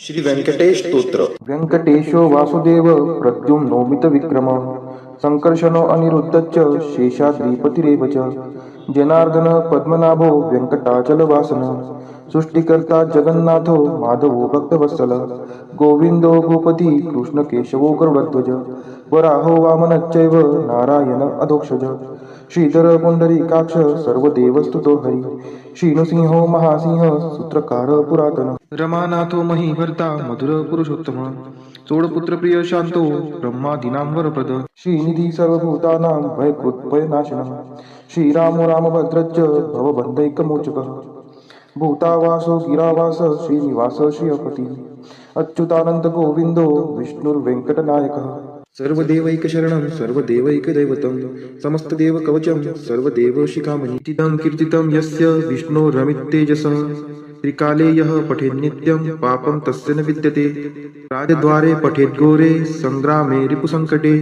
श्री व्यंकटेश स्तोत्र. व्यंकटेशो वासुदेव प्रद्युम्नोमित विक्रम संकर्षणो अनिरुद्धश्च शेषाद्रिपतिरेव च जनार्दन पद्मनाभो व्यंकटाचलवासन सृष्टिकर्ता जगन्नाथो माधवो भक्तवत्सल गोविंदो भूपति कृष्णकेशवो गरुडध्वज वराहो वामनश्चैव नारायण अधोक्षज श्रीधर पुंडरीकाक्ष सर्वदेवस्तुतो हरि श्रीनृसिंहो महासिंह सूत्रकार पुरातन रमानाथो महीभर्ता मधुर पुरुषोत्तम चोडपुत्र प्रिय शांतो ब्रह्मादीनां वरप्रद श्रीनिधी सर्वभूतानां भयकृत्भयनाशनः श्रीरामो रामभद्रश्च भवबन्धैकमोचकः भूतावासो गिरावास श्रीनिवास श्रियपति अच्युतानंद गोविंदो विष्णुर्वेंकटनायकः सर्वदेवैकशरणं सर्वदेवैकदैवतं समस्तदेवकवचं सर्वदेवशिखामणि इदं कीर्तितं यस्य विष्णोरमिततेजसः त्रिकाले यः पठेन्नित्यं पापं तस्य न विद्यते राजद्वारे पठेद्घोरे संग्रामे रिपुसङ्कटे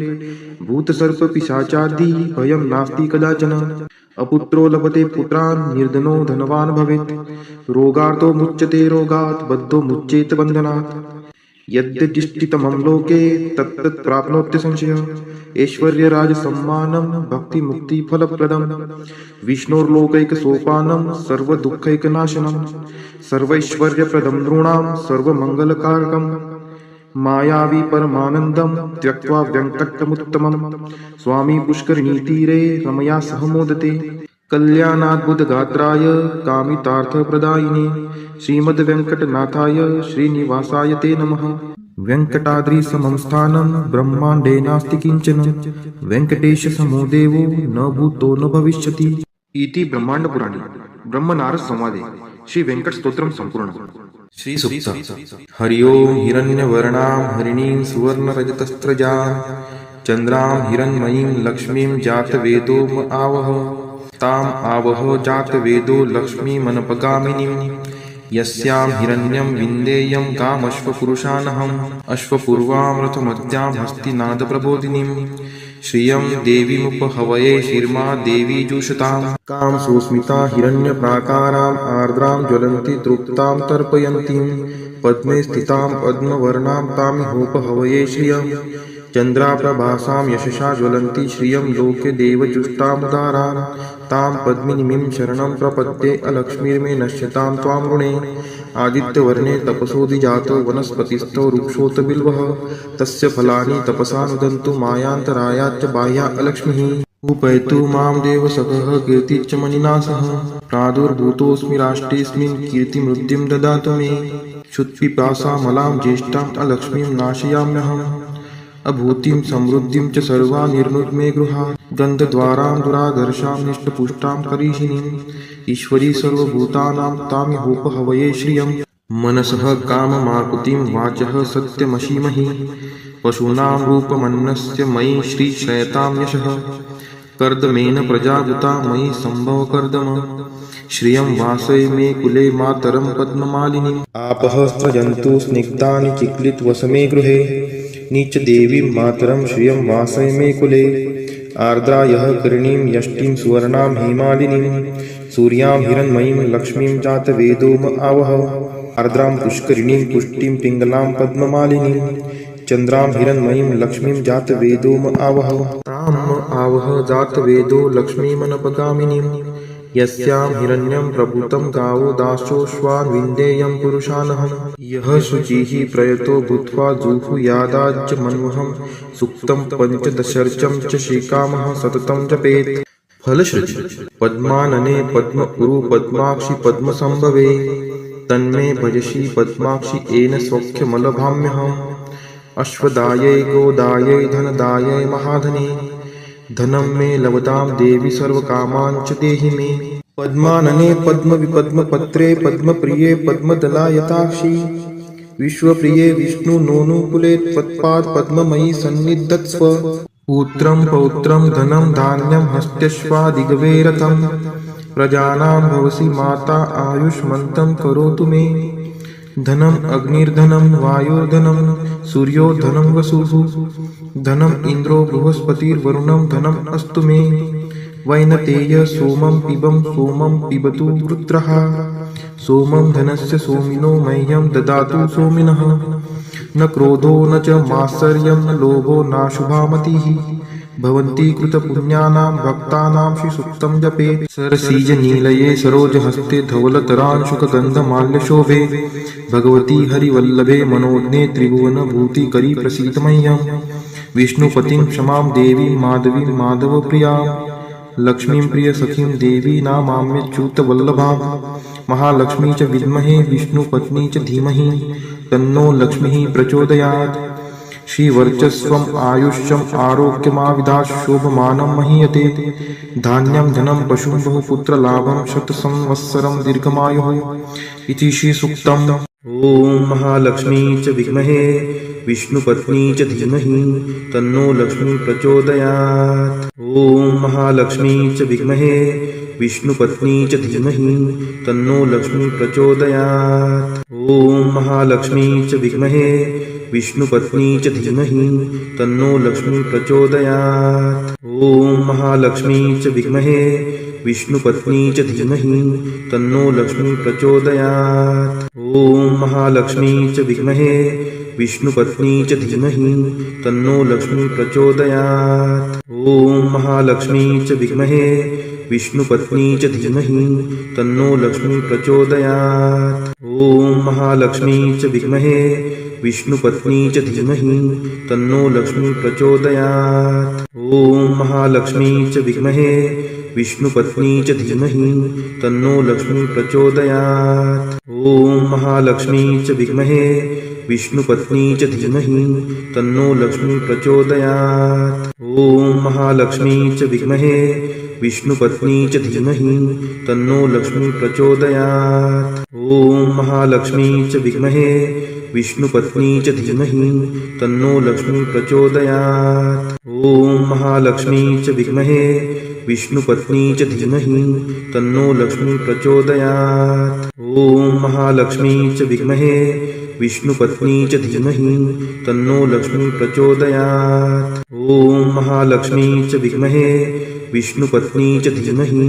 भूतसर्पपिशाचादि भयं नास्ति कदाचन अपुत्रो लभते पुत्रान् निर्धनो धनवान् भवेत् रोगार्तो मुच्यते रोगात् बद्धो मुच्येत बन्धनात् यद्यदिष्टितमं लोके तत्तत् प्राप्नोत्य संशयः ऐश्वर्यराजसम्मानं भक्तिमुक्तिफलप्रदं विष्णोर्लोकैकसोपानं सर्वदुःखैकनाशनं सर्वैश्वर्यप्रदं नृणां सर्वमङ्गलकारकं मायावी परमानन्दं त्यक्त्वा व्यङ्कटमुत्तमं स्वामी पुष्करिणीतीरे रमया सह मोदते कल्याणाद्भुतगात्राय कामितार्थप्रदायिने श्रीमद्वेङ्कटनाथाय श्रीनिवासाय ते नमः व्यङ्कटाद्रिसमं स्थानं ब्रह्माण्डे नास्ति किञ्चन वेङ्कटेशसमो देवो न भूतो न भविष्यति इति ब्रह्माण्डपुराणे ब्रह्मनारद संवादे श्री वेंकट स्तोत्रम संपूर्ण. श्री सूक्त. हरि ओम हिरण्यवर्णां हरिणीं सुवर्णरजतस्रजां चन्द्रां हिरण्मयीं लक्ष्मीं जातवेदो म आवह ताम आवह जातवेदो लक्ष्मीमनपगामिनीं यस्यां हिरण्यं विन्देयं कामश्वपुरुषानहम् अश्वपूर्वां रथमत्यां हस्तिनादप्रबोधिनीं श्रियं देवीमुपहवये शिर्मा देवी जुषतां कां सुस्मिता हिरण्यप्राकाराम् आर्द्रां ज्वलन्ति तृप्तां तर्पयन्तीं पद्मे स्थितां पद्मवर्णां तामिहोपहवये श्रियं चन्द्राप्रभासां यशसा ज्वलन्ति श्रियं लोके देवजुष्टामुदारां तां पद्मिनीं शरणं प्रपद्ये अलक्ष्मीर्मे नश्यतां त्वां ऋणे आदित्यवर्णे तपसोऽधिजातो वनस्पतिस्थो वृक्षोत बिल्वः तस्य फलानि तपसा नुदन्तु मायान्तरायाच्च बाह्या अलक्ष्मीः उपैतु मां देवसखः कीर्तिश्च मणिना सह प्रादुर्भूतोऽस्मि राष्ट्रेऽस्मिन् कीर्तिमृद्धिं ददातु मे क्षुत्पिपासामलां ज्येष्ठाम् अलक्ष्मीं नाशयाम्यहम् अभूतिं समृद्धिं च सर्वा निर्नुद्मे गृहात् गन्धद्वारां दुराधर्षां निष्टपुष्टां करीषिणीम् ईश्वरी सर्वभूतानां तामिहोपहवये श्रियं मनसः काममाकुतिं वाचः सत्यमशीमहि पशूनां रूपमन्नस्य मयि श्रीक्षयतां यशः कर्दमेन प्रजावृता मयि सम्भव कर्दम श्रियं वासय मे कुले मातरं पद्ममालिनीम् आपः स्रजन्तु स्निग्धानि चिक्लितवसमे गृहे नीच देवीं मातरं श्रियं वासय मे कुले आर्द्रा यः करणीं यष्टिं सुवर्णां हेमालिनीं सूर्यां हिरण्मयीं लक्ष्मीं जातवेदो म आवह आर्द्रां पुष्करिणीं पुष्टिं पिङ्गलां पद्ममालिनीं चन्द्रां हिरण्मयीं लक्ष्मीं जातवेदो म आवह तां म आवह जातवेदो लक्ष्मीमनपगामिनीं यस्यां हिरण्यं प्रभूतं गावो दासोऽश्वान् विन्देयं पुरुषानहम् यः शुचिः प्रयतो भूत्वा जुहुयादाज्य मन्वहं सुक्तं पञ्चदशर्चं च श्रीकामः सततं जपेत् फलश्रुति पद्मानने पद्म उरु पद्माक्षि पद्मसंभवे तन्मे भजसि पद्माक्षि येन सौख्यमलभाम्यहम् अश्वदायै गोदायै धनदायै महाधने धनं मे लभतां देवी सर्वकामान् च देहि मे पद्मानने पद्मविपद्मपत्रे पद्मप्रिये पद्मदलायताक्षि विश्वप्रिये विष्णुनोनुकुले त्वत्पाद पद्ममयि सन्निधत्स्व पुत्रं पौत्रं धनं धान्यं हस्त्यश्वादिगवे रथं प्रजानां भवसि माता आयुष्मन्तं करोतु मे धनम् अग्निर्धनं वायुर्धनं सूर्यो धनं वसुः धनम् इन्द्रो बृहस्पतिर्वरुणं धनम् अस्तु मे वैनतेय सोमं पिबतु वृत्रः सोमं धनस्य सोमिनो मह्यं ददातु सोमिनः न क्रोधो न च मात्सर्यं न लोभो नाशुभा मतिः भवन्ति कृतपुण्यानां भक्तानां श्रीसूक्तं जपेत् सरसीजनीलये सरोजहस्ते धवलतरांशुकगन्धमाल्यशोभे भगवती हरिवल्लभे मनोज्ञे त्रिभुवनभूतिकरी प्रसीद मह्यं विष्णुपतिं क्षमां देवीं माधवीं माधवप्रियां लक्ष्मीं प्रियसखीं देवी नामाम्यच्युतवल्लभां महालक्ष्मी च विद्महे विष्णुपत्नी च धीमहि तन्नो लक्ष्मीः प्रचोदयात् श्रीवर्चस्वम् आयुष्यम् आरोग्यमाविधात् शोभमानं महीयते धान्यं धनं पशुं बहुपुत्रलाभं शतसंवत्सरं दीर्घमायुः इति श्रीसूक्तम्। ॐ महालक्ष्मी च विद्महे विष्णुपत्नी च धीमहि तन्नो लक्ष्मी प्रचोदयात्। ॐ महालक्ष्मी च विद्महे विष्णुपत्नी च धीमहि तन्नो लक्ष्मी प्रचोदयात्। ॐ महालक्ष्मी च विद्महे विष्णुपत्नी च धीमहि तन्नो लक्ष्मी प्रचोदयात्। ॐ महालक्ष्मी च विद्महे विष्णुपत्नी च धीमहि तन्नो लक्ष्मी प्रचोदयात्। ॐ महालक्ष्मी च विद्महे विष्णुपत्नी च धीमहि तन्नो लक्ष्मी प्रचोदयात्। ॐ महालक्ष्मी च विद्महे विष्णुपत्नी च धीमहि तन्नो लक्ष्मी प्रचोदयात्। ॐ महालक्ष्मी च विद्महे विष्णुपत्नी च धीमहि तन्नो लक्ष्मी प्रचोदयात्। ॐ महालक्ष्मी च विद्महे विष्णुपत्नी च धीमहि तन्नो लक्ष्मी प्रचोदयात्। ॐ महालक्ष्मी च विद्महे विष्णुपत्नी च धीमहि तन्नो लक्ष्मी प्रचोदयात्। ॐ महालक्ष्मी च विद्महे विष्णुपत्नी च धीमहि तन्नो लक्ष्मी प्रचोदयात्। ॐ महालक्ष्मी च विद्महे विष्णुपत्नी च धीमहि तन्नो लक्ष्मी प्रचोदयात्। ॐ महालक्ष्मी च विद्महे विष्णुपत्नी च धीमहि तन्नो लक्ष्मी प्रचोदयात्। ॐ महालक्ष्मी च विद्महे विष्णुपत्नी च धीमहि तन्नो लक्ष्मी प्रचोदयात्। ॐ महालक्ष्मी च विद्महे विष्णुपत्नी च धीमहि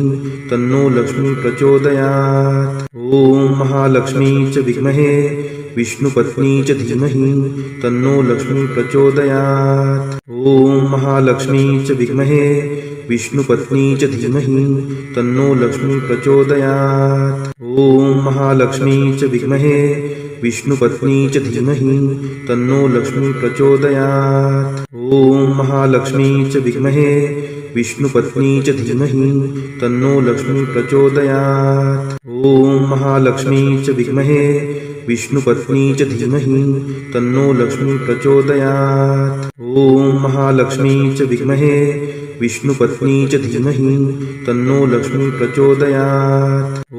तन्नो लक्ष्मी प्रचोदयात्। ॐ महालक्ष्मी च विद्महे विष्णुपत्नी च धीमहि तन्नो लक्ष्मी प्रचोदयात्। ॐ महालक्ष्मी च विद्महे विष्णुपत्नी च धीमहि तन्नो लक्ष्मी प्रचोदयात्। ॐ महालक्ष्मी च विद्महे विष्णुपत्नी च धीमहि तन्नो लक्ष्मी प्रचोदयात्। ॐ महालक्ष्मी च विद्महे विष्णुपत्नी च धीमहि तन्नो लक्ष्मी प्रचोदयात्। ॐ महालक्ष्मी च विद्महे विष्णुपत्नी च धीमहि तन्नो लक्ष्मी प्रचोदयात्। ॐ महालक्ष्मी च विद्महे विष्णुपत्नी च धीमहि तन्नो लक्ष्मी प्रचोदयात्। ॐ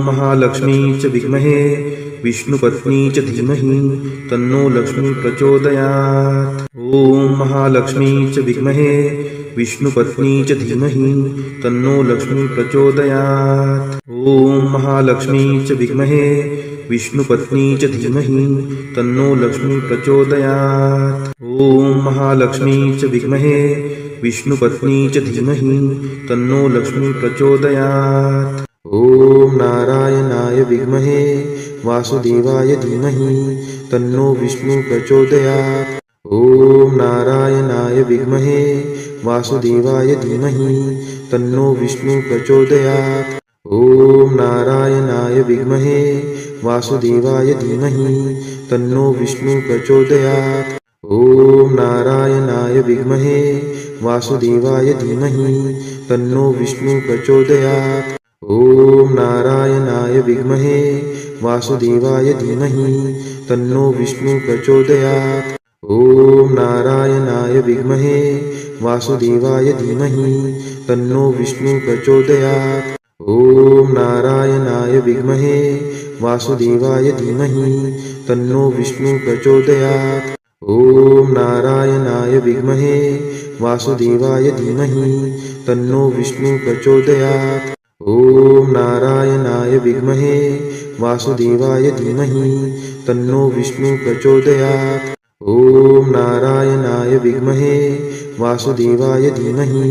महालक्ष्मी च विद्महे विष्णुपत्नी च धीमहि तन्नो लक्ष्मी प्रचोदयात्। ॐ महालक्ष्मी च विद्महे विष्णुपत्नी च धीमहि तन्नो लक्ष्मी प्रचोदयात्। ॐ महालक्ष्मी च विद्महे विष्णुपत्नी च धीमहि तन्नो लक्ष्मी प्रचोदयात्। ॐ महालक्ष्मी च विद्महे विष्णुपत्नी च धीमहि तन्नो लक्ष्मी प्रचोदयात्। ॐ नारायणाय विद्महे वासुदेवाय धीमहि तन्नो विष्णु प्रचोदयात्। ॐ नारायणाय विद्महे वासुदेवाय धीमहि तन्नो विष्णु प्रचोदयात्। ॐ नारायणाय विद्महे वासुदेवाय धीमहि तन्नो विष्णु प्रचोदयात्। ॐ नारायणाय विद्महे वासुदेवाय धीमहि तन्नो विष्णु प्रचोदयात्। ॐ नारायणाय विद्महे वासुदेवाय धीमहि तन्नो विष्णु प्रचोदयात्। ॐ नारायणाय विद्महे वासुदेवाय धीमहि तन्नो विष्णु प्रचोदयात्। ॐ नारायणाय विद्महे वासुदेवाय धीमहि तन्नो विष्णु प्रचोदयात्। ॐ नारायणाय विद्महे वासुदेवाय धीमहि तन्नो विष्णु प्रचोदयात्। ॐ नारायणाय विद्महे वासुदेवाय धीमहि तन्नो विष्णु प्रचोदयात्। ॐ नारायणाय विद्महे वासुदेवाय धीमहि